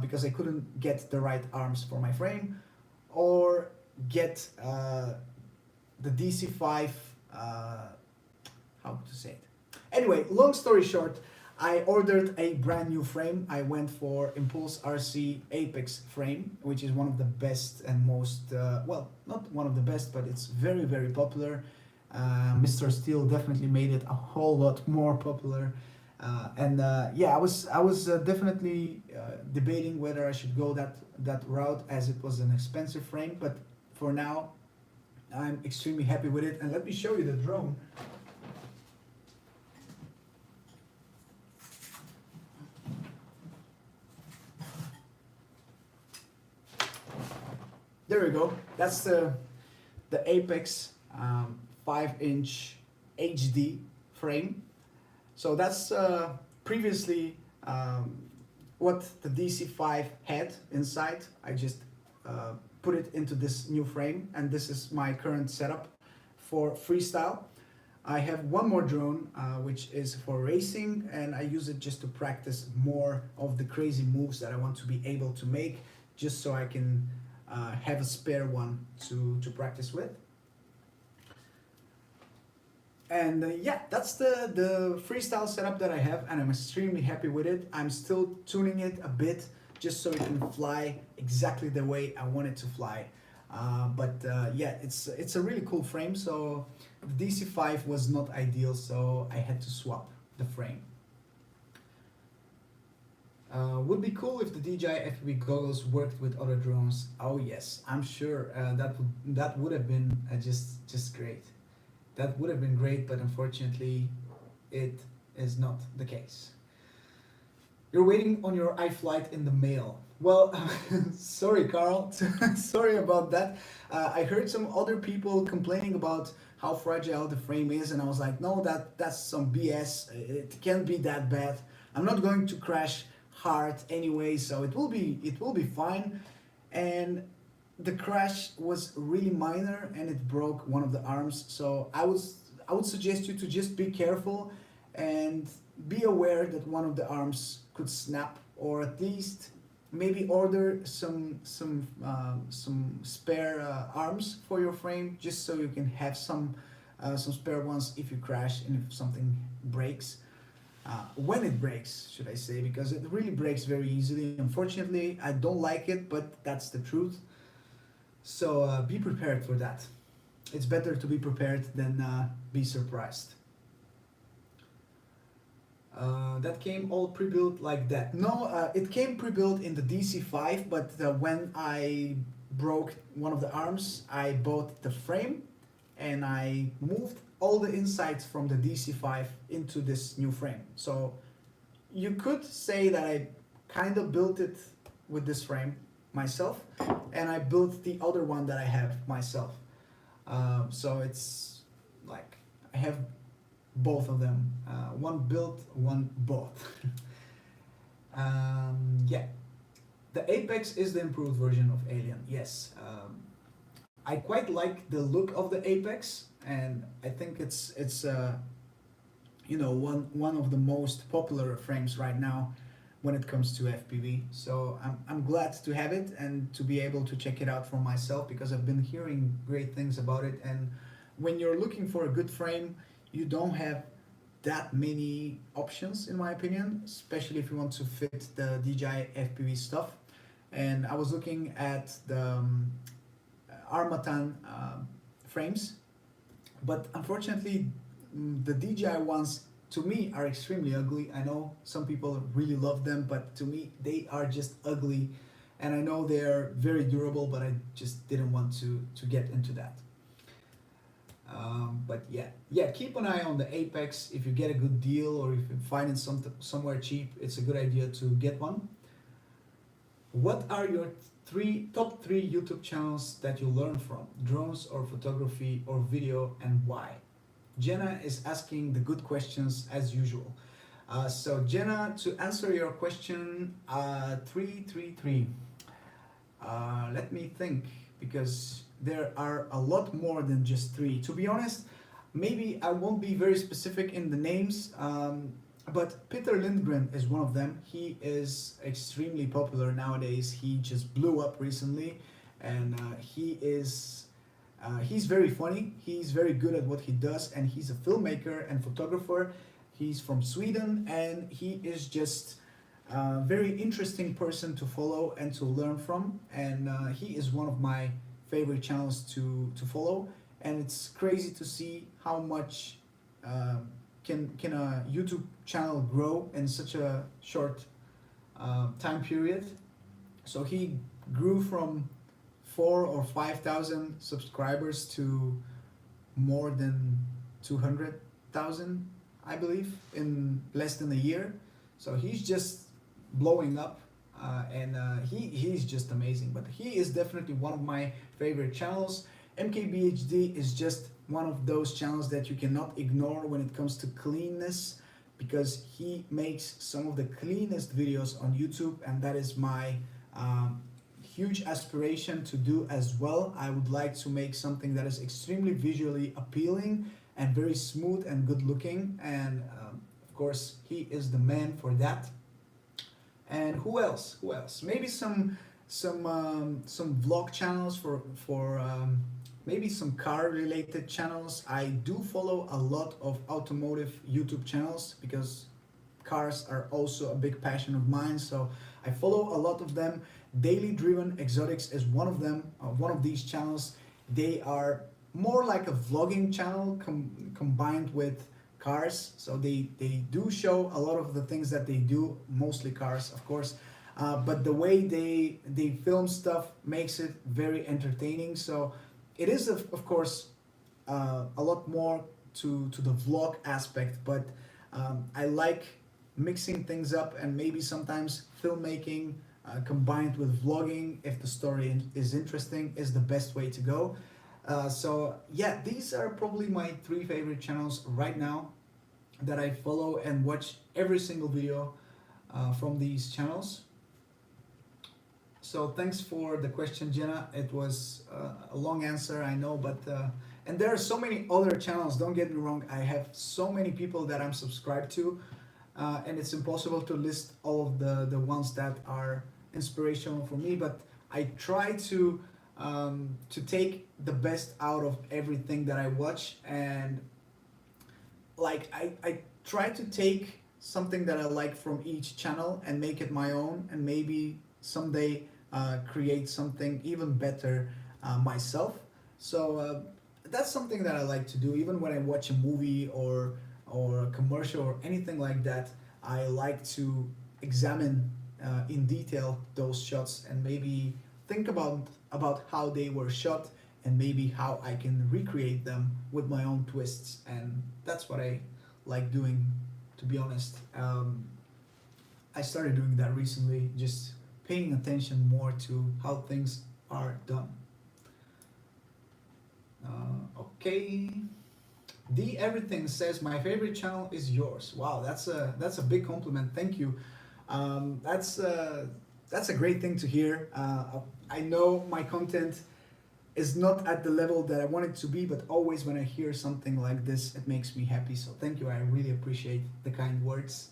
because I couldn't get the right arms for my frame, or get the DC5, how to say it. Anyway, long story short, I ordered a brand new frame. I went for Impulse RC Apex frame, which is one of the best and most, well, not one of the best, but it's very, very popular. Mr. Steel definitely made it a whole lot more popular. Yeah, I was definitely debating whether I should go that route, as it was an expensive frame, but for now I'm extremely happy with it. And let me show you the drone. There we go. That's the Apex 5-inch HD frame. So that's previously what the DC5 had inside. I just put it into this new frame, and this is my current setup for freestyle. I have one more drone which is for racing, and I use it just to practice more of the crazy moves that I want to be able to make, just so I can have a spare one to practice with. And yeah, that's the freestyle setup that I have, and I'm extremely happy with it. I'm still tuning it a bit just so it can fly exactly the way I want it to fly. Yeah, it's a really cool frame. So the DC5 was not ideal, so I had to swap the frame. Would be cool if the DJI FPV goggles worked with other drones. Oh yes, I'm sure that would have been just great. That would have been great, but unfortunately, it is not the case. You're waiting on your iFlight in the mail. Well, sorry, Carl. Sorry about that. I heard some other people complaining about how fragile the frame is, and I was like, no, that's some BS. It can't be that bad. I'm not going to crash hard anyway, so it will be fine. And the crash was really minor, and it broke one of the arms. So I would suggest you to just be careful and be aware that one of the arms could snap, or at least maybe order some spare arms for your frame, just so you can have some spare ones if you crash and if something breaks. When it breaks, should I say, because it really breaks very easily. Unfortunately, I don't like it, but that's the truth. So be prepared for that. It's better to be prepared than be surprised. That came all pre-built like that. No, it came pre-built in the DC5, but when I broke one of the arms, I bought the frame and I moved all the insides from the DC5 into this new frame. So you could say that I kind of built it with this frame myself, and I built the other one that I have myself. So it's like I have both of them, one built, one bought. Yeah, the Apex is the improved version of Alien. Yes, I quite like the look of the Apex. and I think it's you know, one of the most popular frames right now when it comes to FPV. So I'm glad to have it and to be able to check it out for myself, because I've been hearing great things about it. And when you're looking for a good frame, you don't have that many options, in my opinion, especially if you want to fit the DJI FPV stuff. And I was looking at the Armatan frames, but unfortunately the DJI ones to me are extremely ugly. I know some people really love them, but to me they are just ugly, and I know they are very durable, but I just didn't want to get into that. But yeah, keep an eye on the Apex. If you get a good deal or if you find it somewhere cheap, it's a good idea to get one. What are your top three YouTube channels that you learn from? Drones or photography or video, and why? Jenna is asking the good questions as usual. So Jenna, to answer your question, three. Let me think, because there are a lot more than just three. To be honest, maybe I won't be very specific in the names, but Peter Lindgren is one of them. He is extremely popular nowadays. He just blew up recently, and he's very funny. He's very good at what he does, and he's a filmmaker and photographer. He's from Sweden, and he is just a very interesting person to follow and to learn from. And he is one of my favorite channels to follow. And it's crazy to see how much can a YouTube channel grow in such a short time period. So he grew from 4 or 5,000 subscribers to more than 200,000, I believe, in less than a year. So he's just blowing up, and he's just amazing. But he is definitely one of my favorite channels. MKBHD is just one of those channels that you cannot ignore when it comes to cleanness, because he makes some of the cleanest videos on YouTube, and that is my huge aspiration to do as well. I would like to make something that is extremely visually appealing and very smooth and good looking, and of course he is the man for that. And who else? Maybe some vlog channels for maybe some car related channels. I do follow a lot of automotive YouTube channels because cars are also a big passion of mine, so I follow a lot of them. Daily Driven Exotics is one of them, one of these channels. They are more like a vlogging channel combined with cars, so they do show a lot of the things that they do, mostly cars of course, but the way they film stuff makes it very entertaining. So it is of course a lot more to the vlog aspect, but I like mixing things up, and maybe sometimes filmmaking combined with vlogging, if the story is interesting, is the best way to go. So yeah, these are probably my three favorite channels right now that I follow and watch every single video from these channels. So thanks for the question, Jenna. It was a long answer, I know, but and there are so many other channels, don't get me wrong. I have so many people that I'm subscribed to, and it's impossible to list all of the ones that are inspirational for me, but I try to take the best out of everything that I watch, and like I try to take something that I like from each channel and make it my own, and maybe someday create something even better myself. So that's something that I like to do. Even when I watch a movie or a commercial or anything like that, I like to examine in detail those shots and maybe think about how they were shot, and maybe how I can recreate them with my own twists. And that's what I like doing, to be honest. I started doing that recently, just paying attention more to how things are done. Okay. The Everything says my favorite channel is yours. Wow, that's a big compliment. Thank you. That's a great thing to hear. I know my content is not at the level that I want it to be, but always when I hear something like this, it makes me happy. So thank you. I really appreciate the kind words.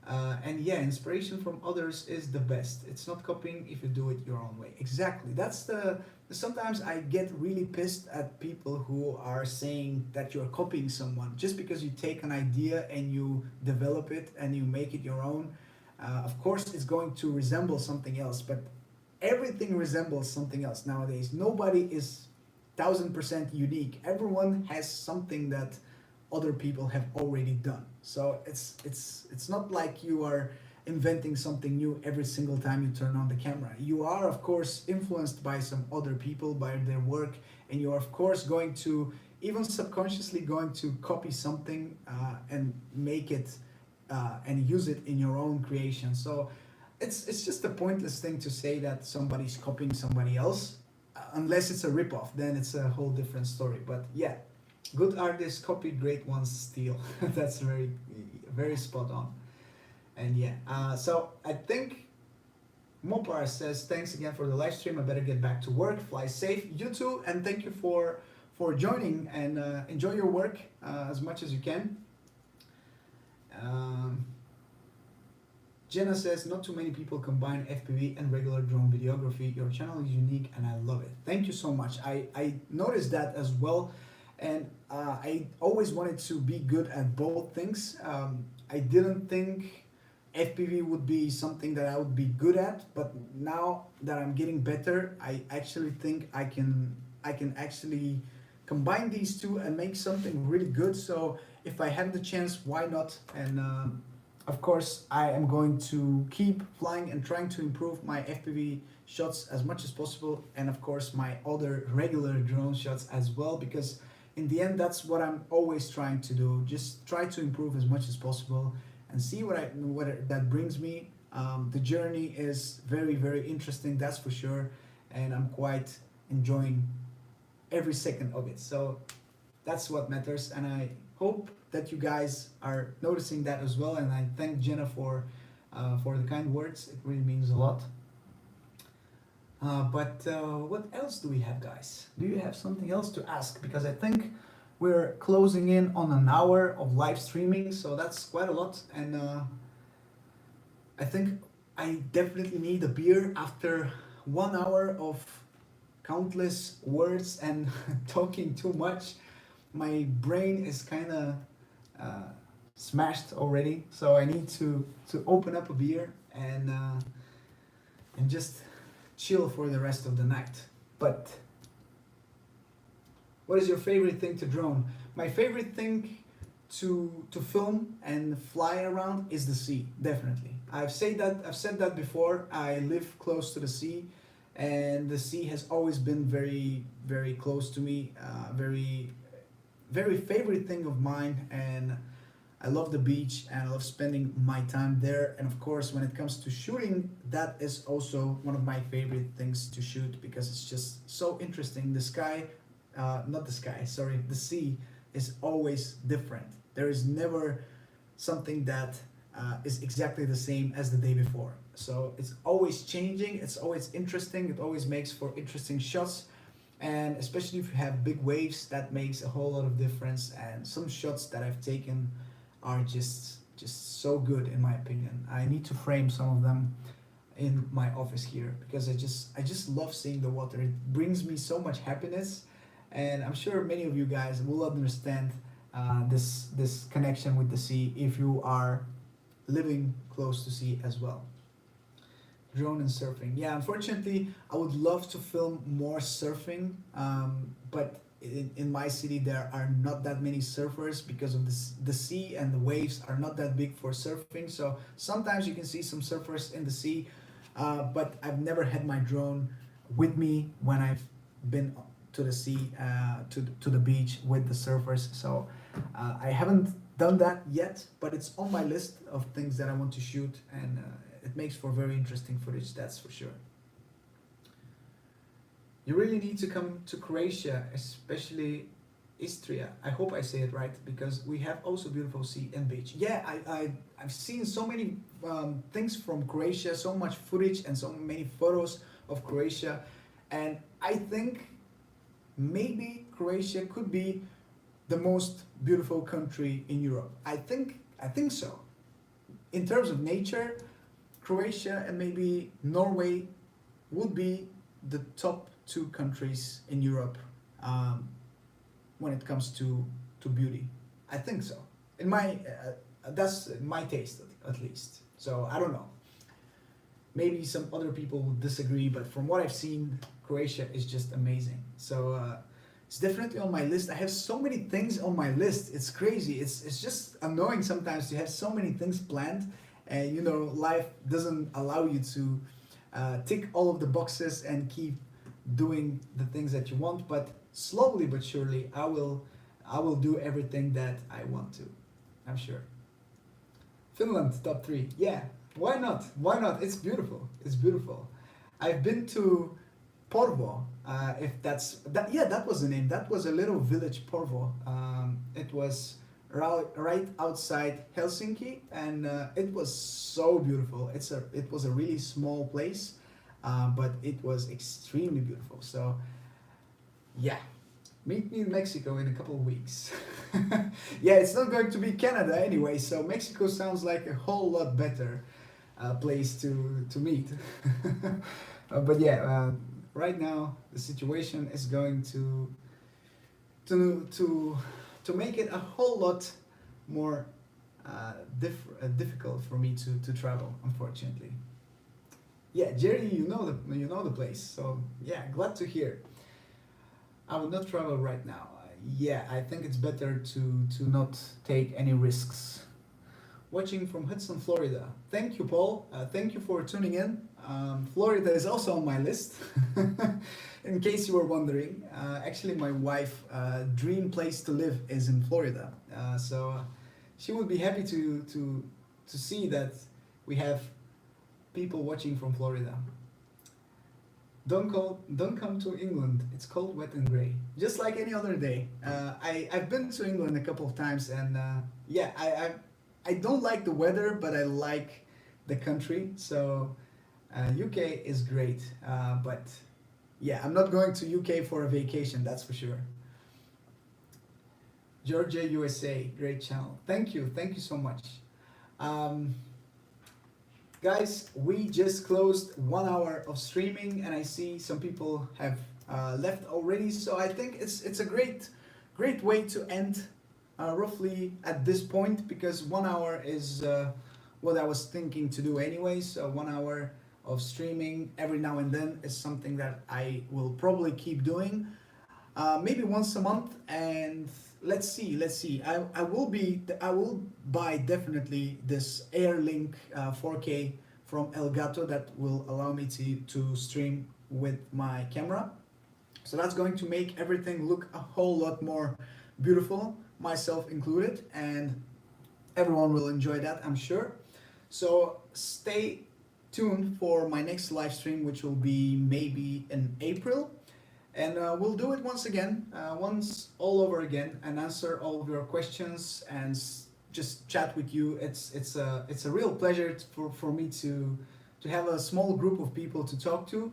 And yeah, inspiration from others is the best. It's not copying if you do it your own way. Exactly. That's the. Sometimes I get really pissed at people who are saying that you're copying someone just because you take an idea and you develop it and you make it your own. Of course, it's going to resemble something else, but everything resembles something else nowadays. Nobody is 1000% unique. Everyone has something that other people have already done. So it's not like you are inventing something new every single time you turn on the camera. You are of course influenced by some other people, by their work, and you are of course going to, even subconsciously going to copy something and make it and use it in your own creation. So it's just a pointless thing to say that somebody's copying somebody else, unless it's a ripoff. Then it's a whole different story. But yeah, good artists copy, great ones steal. That's very spot on. And yeah, so I think Mopar says thanks again for the live stream. I better get back to work. Fly safe, you too, and thank you for joining, and enjoy your work as much as you can. Jenna says, not too many people combine FPV and regular drone videography. Your channel is unique and I love it. Thank you so much. I noticed that as well. And I always wanted to be good at both things. I didn't think FPV would be something that I would be good at, but now that I'm getting better, I actually think I can actually combine these two and make something really good. So if I have the chance, why not? And of course, I am going to keep flying and trying to improve my FPV shots as much as possible, and of course my other regular drone shots as well, because in the end that's what I'm always trying to do. Just try to improve as much as possible and see what that brings me. The journey is very interesting, that's for sure, and I'm quite enjoying every second of it. So that's what matters, and I hope that you guys are noticing that as well. And I thank Jenna for the kind words. It really means a lot. But what else do we have, guys? Do you have something else to ask? Because I think we're closing in on an hour of live streaming, so that's quite a lot. And I think I definitely need a beer after 1 hour of countless words and talking too much. My brain is kind of smashed already, so I need to open up a beer and just chill for the rest of the night. But what is your favorite thing to drone? My favorite thing to film and fly around is the sea, definitely. I've said that before. I live close to the sea, and the sea has always been very close to me, very favorite thing of mine. And I love the beach and I love spending my time there. And of course, when it comes to shooting, that is also one of my favorite things to shoot, because it's just so interesting. The sea is always different. There is never something that is exactly the same as the day before. So it's always changing, it's always interesting, it always makes for interesting shots. And especially if you have big waves, that makes a whole lot of difference. And some shots that I've taken are just so good, in my opinion. I need to frame some of them in my office here, because I just love seeing the water. It brings me so much happiness, and I'm sure many of you guys will understand this connection with the sea if you are living close to sea as well. Drone and surfing. Yeah, unfortunately, I would love to film more surfing, but in my city there are not that many surfers, because of the sea and the waves are not that big for surfing. So sometimes you can see some surfers in the sea, but I've never had my drone with me when I've been to the sea, to the beach with the surfers. So I haven't done that yet, but it's on my list of things that I want to shoot, and it makes for very interesting footage, that's for sure. You really need to come to Croatia, especially Istria. I hope I say it right, because we have also beautiful sea and beach. Yeah, I've seen so many things from Croatia, so much footage and so many photos of Croatia, and I think maybe Croatia could be the most beautiful country in Europe. I think so. In terms of nature, Croatia and maybe Norway would be the top two countries in Europe when it comes to beauty. I think so. In my that's my taste at least. So I don't know. Maybe some other people would disagree, but from what I've seen, Croatia is just amazing. So it's definitely on my list. I have so many things on my list. It's crazy. It's just annoying sometimes to have so many things planned, and you know, life doesn't allow you to tick all of the boxes and keep doing the things that you want. But slowly but surely, I will do everything that I want to. I'm sure. Finland top 3. Yeah, why not? Why not? It's beautiful. It's beautiful. I've been to Porvo, if that's that. Yeah, that was the name. That was a little village, Porvo. It was right outside Helsinki, and it was so beautiful. It was a really small place, but it was extremely beautiful. So, yeah, meet me in Mexico in a couple of weeks. Yeah, it's not going to be Canada anyway, so Mexico sounds like a whole lot better place to meet. But yeah, right now the situation is going to make it a whole lot more difficult for me to travel, unfortunately. Yeah, Jerry, you know the place, so yeah, glad to hear. I will not travel right now. Yeah, I think it's better to not take any risks. Watching from Hudson, Florida. Thank you, Paul. Thank you for tuning in. Florida is also on my list, in case you were wondering. Actually, my wife's dream place to live is in Florida, so she would be happy to see that we have people watching from Florida. Don't come to England. It's cold, wet, and grey, just like any other day. I've been to England a couple of times, and yeah, I don't like the weather, but I like the country. So UK is great, but yeah, I'm not going to UK for a vacation, that's for sure. Georgia, USA, great channel. Thank you so much. Guys, we just closed 1 hour of streaming, and I see some people have left already. So I think it's a great way to end roughly at this point, because 1 hour is what I was thinking to do anyway. So 1 hour of streaming every now and then is something that I will probably keep doing, maybe once a month. And let's see. I will buy definitely this Airlink 4K from Elgato that will allow me to stream with my camera. So that's going to make everything look a whole lot more beautiful, myself included, and everyone will enjoy that, I'm sure. So stay tuned for my next live stream, which will be maybe in April. And we'll do it once again, once all over again, and answer all of your questions and just chat with you. It's a real pleasure for me to have a small group of people to talk to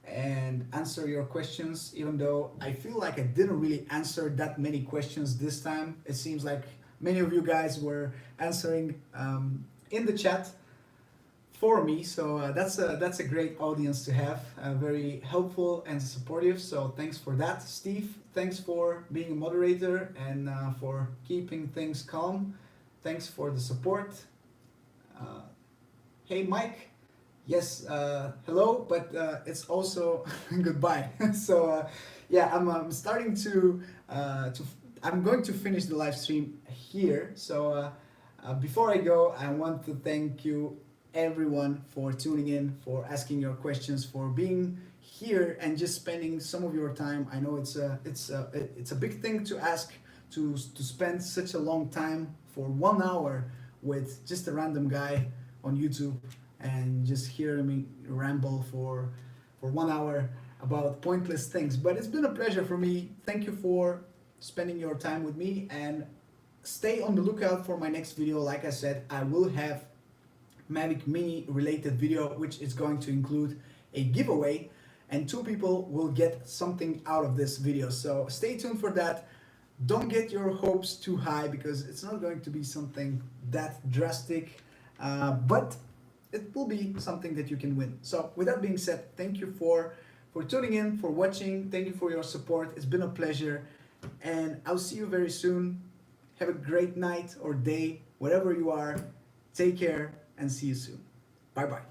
and answer your questions. Even though I feel like I didn't really answer that many questions this time, it seems like many of you guys were answering in the chat for me, so that's a great audience to have, very helpful and supportive, so thanks for that. Steve, thanks for being a moderator and for keeping things calm. Thanks for the support. Hey Mike, yes, hello, but it's also goodbye. So yeah, I'm starting to I'm going to finish the live stream here. So before I go, I want to thank you everyone for tuning in, for asking your questions, for being here and just spending some of your time. I know it's a big thing to ask, to spend such a long time for 1 hour with just a random guy on YouTube and just hear me ramble for 1 hour about pointless things. But it's been a pleasure for me. Thank you for spending your time with me, and stay on the lookout for my next video. Like I said, I will have Mavic Mini related video, which is going to include a giveaway, and 2 people will get something out of this video. So stay tuned for that. Don't get your hopes too high because it's not going to be something that drastic, but it will be something that you can win. So with that being said, thank you for tuning in, for watching. Thank you for your support. It's been a pleasure, and I'll see you very soon. Have a great night or day, wherever you are. Take care and see you soon. Bye bye.